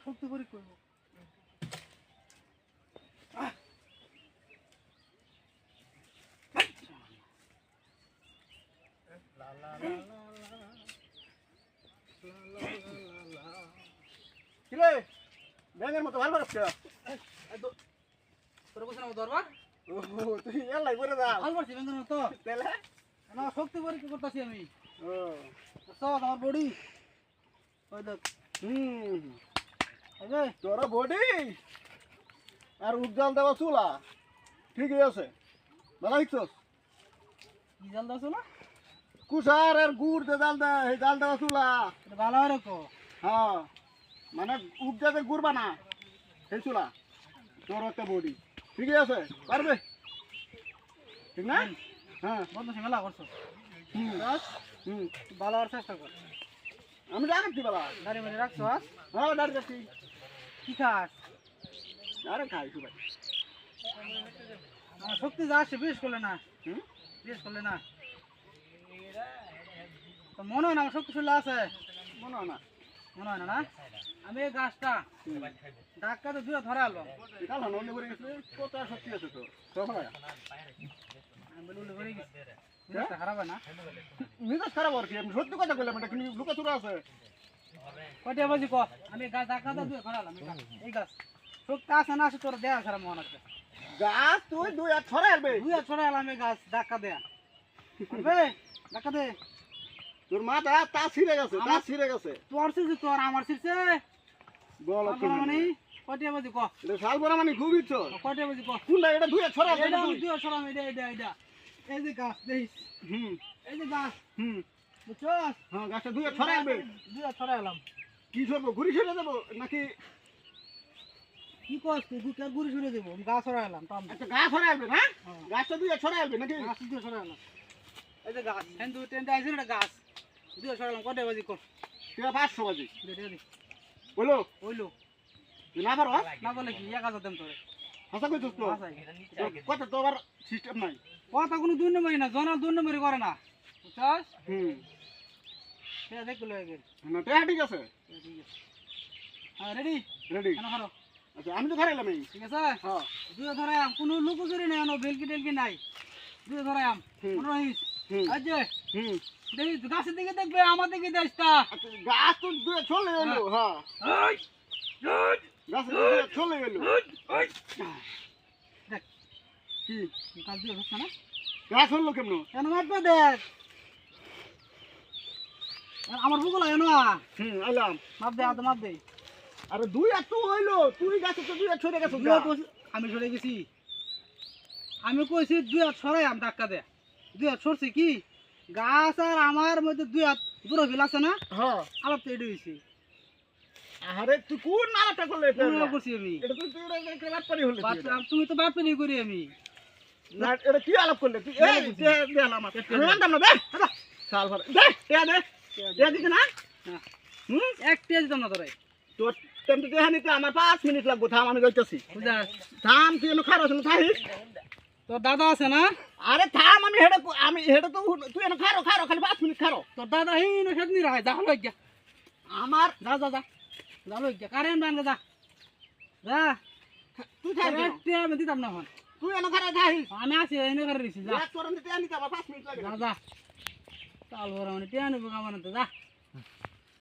শক্তি করে করব কিরে ব্যাঙের মতো ভালো করছ তোর বসে না দরবার ও তুই এলাই করে দাও ভালো করছিস বেঙ্গল মতো তেলে না শক্তি পরীক্ষা করতেছি আমি ও সব আমার বডি ওই দেখ এই তোর বডি আর উজ্জ্বল দেওয়া চুলা ঠিকই আছে ভালো হইছস কি জাল দাও না কুসার আর গুড় দে জাল দে এই জাল দেওয়া চুলা এটা ভালো আর কো হ্যাঁ মানে উজ্জাতে গুড় বানা সেই চুলা তোর একটা বডি ঠিকই আছে পারবে ঠিক না হ্যাঁ বন্ধ মেলা করছো হুম হুম ভালো আর চেষ্টা কর আমি রাখছি বাবা গাড়ি মেরে রাখছো হ্যাঁ দাঁড়িয়ে যাচ্ছি কি খাস আরে খাইছি ভাই আমার শক্তি যা আসছে বেশ করলে না হুম বেশ করলে না তো মনে হয় না আমার শক্তি চলে আছে মনে হয় না মনে হয় না না আমি এই গাছটা ধাক্কা তো দূরে ধরে আলবাম কাল অন্য করে গেছে কত আর শক্তি আছে তোর সবাই আমি বলি উল্লে করে গেছি মেজাজটা খারাপ হয় না মেজাজ খারাপ আর কি আমি সত্যি কথা বললাম এটা কিন্তু লুকা চুরা আছে কয়টা বাজি ক আমি গাছ ধাক্কা তো দূরে ধরে আললাম এই গাছ শক্তি আছে না আছে তোর দেয়া খারাপ মনে হচ্ছে গাছ তুই দুই আর ছড়াই আলবে দুই আর ছড়ে আলাম এই গাছ ধাক্কা দেয়া আলবে ধাক্কা দে তোর মাথা তা ছিঁড়ে গেছে তা ছিঁড়ে গেছে তোর শিরছে তোর আমার শিরছে বল মানে কয়টা বাজি ক এটা শাল বড় মানে খুব ইচ্ছ কয়টা বাজি ক কোনটা এটা দুই আর ছড়াই এটা দুই আর ছড়াম এটা এই যে গাছ দেখিস হুম এই যে গাছ হুম বুঝছস হ্যাঁ গাছটা দুই আর ছড়াই আলবে দুই আর ছড়ে আলাম কি ছড়বো ঘুরি ছেড়ে দেবো নাকি কি কষ্ট তুই কার গুড়ি ছড়ে দেবো আমি গাছ ছড়ে আলাম টান একটা গাছ ছড়াই আলবে না গাছটা দুই আর ছড়াই আলবে নাকি গাছ দুই ছড়ে আলাম এই যে গাছ হিন্দু টেন্ট আইছে না গাছ দুই ছড়ে আলাম কয়টা বাজি কর তুই 500 বাজি দে বলো হইলো তুই না পারো না বলে কি 1000 দেন তোরে হাসা কইছস তো কত তো আবার সিস্টেম নাই কথা কোনো দুই নম্বরই না জনা দুই নম্বরই করে না বুঝছস হুম সে দেখ লয়ে গেল না টেহা ঠিক আছে ঠিক আছে হ্যাঁ রেডি রেডি কেন করো আচ্ছা আমি তো খাইলাম এই ঠিক আছে হ্যাঁ দুই ধরে আম কোনো লুকোচুরি নাই আনো বেলকি টেলকি নাই দুই ধরে আম মনে রহিস হুম আজে হুম দেখি গাছের দিকে দেখবে আমার দিকে দেশটা আচ্ছা গাছ তো দুই চলে এলো হ্যাঁ গাছ দুই চলে এলো দেখ কি কাল দিয়ে হচ্ছে না গাছ হলো কেমন কেন মারবে দেখ আমার বুকলা এনো আইলাম মাপ দে মাপ দে আরে দুই আর তো হইলো তুই গাছে তো দুই আর ছড়ে গেছে আমি সরে গেছি আমি কইছি দুই হাত সরাই আম ধাক্কা দে দুই হাত সরছে কি গাছ আর আমার মধ্যে দুই হাত দূরে ফেল আছে না হ্যাঁ আলাপ তো এডে হয়েছে আরে তুই কোন নালাটা করলে এটা করছি আমি এটা তুই তুই একটা বাট পারি হলো তুমি তো বাপে নিয়ে করি আমি না এটা কি আলাপ করলে তুই এই দে দে আমার আমি আনতাম না দে সাল ভরে দে দে দিকে না হুম এক পেজ দাম না তোরে তোর তেমনি দেহা নিতে আমার 5 মিনিট লাগবে থাম আমি যাইতাছি বুঝা থাম তুই এনে খারাপ আছে না থাইস তোর দাদা আছে না আরে থাম আমি হেডে তো তুই এনে খারো খালি 5 মিনিট খারো তোর দাদা হিন সেদিন রায় যা হলো গিয়া আমার যা যা যা যা হলো গিয়া কারেন্ট বান যা যা তুই থাইস একটা আমি দিতাম না হন তুই এনে খারাপ থাইস আমি আছি এনে করে দিছি যা এক তোর নিতে আনিতে আমার 5 মিনিট লাগে যা যা চাল ভরা মানে টেনে বোকা বানাতে যা